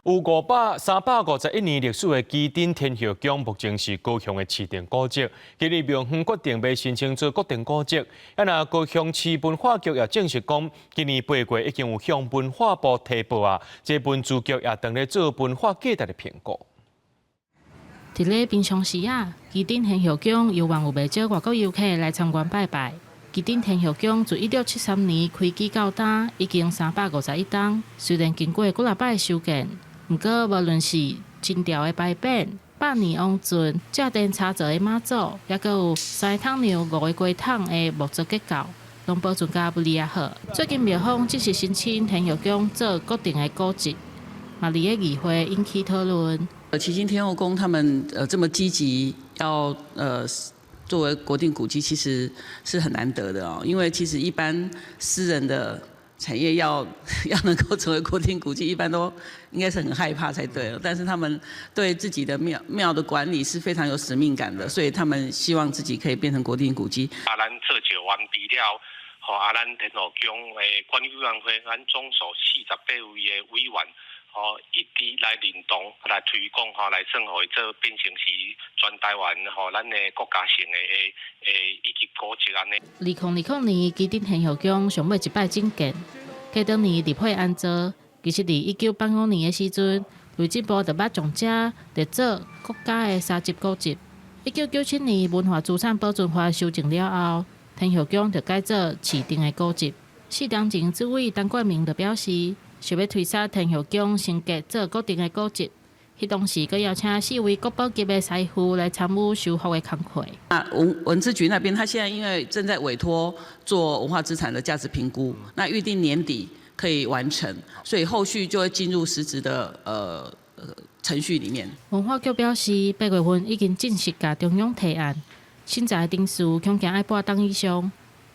有351年历史的基丁天后宫，目前是高雄的市定古迹。今日庙方决定要申请做国定古迹。那高雄市文化局也证实讲，今年8月已经有向文化部提报啊，这文资局也当咧做文化价值的评估。伫咧平常时啊，基丁天后宫有望有袂少外国游客来参观拜拜。基丁天后宫自1673年开基到今，已经351档。虽然经过几啊摆的修建，不过无论是金条的牌匾、百年王尊、正殿插座的马祖，也佮有3个桶牛、5个龟桶的木质结构，拢保存甲不离啊好。最近庙方只是申请天后宫做固定的古迹，嘛伫个议会引起讨论。旗津天后宫他们这么积极要作为国定古迹，其实是很难得的哦。因为其实一般私人的产业要能够成为国定古迹，一般都应该是很害怕才对了。但是他们对自己的庙的管理是非常有使命感的，所以他们希望自己可以变成国定古迹。咱做就完毕了，咱天后宫的管理委员会，咱总数48位的委员。一直来联动、来推广、来算互伊做变成是全台湾咱的国家性的以及古迹安尼。2020年，基丁天后宫上尾一摆整建，继当年立配安做。其实伫1985年的时阵，内政部就捌将这列做国家的3级古迹。1997年文化资产保存法修正了后，天后宫就改做市定的古迹。4年前，主委陈冠明就表示，想要推杀天后宫升格做固定的古迹，迄当时佮邀请4位国宝级的师傅来参与修复的工作。文资局那边，他现在因为正在委托做文化资产的价值评估，那预定年底可以完成，所以后续就会进入实质的程序里面。文化局表示，8月份已经正式甲中央提案，现在的定数恐惊要8档以上。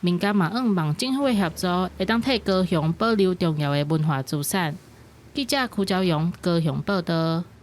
民间嘛望政府的协助，会当替高雄保留重要的文化资产。记者邱朝阳高雄报道。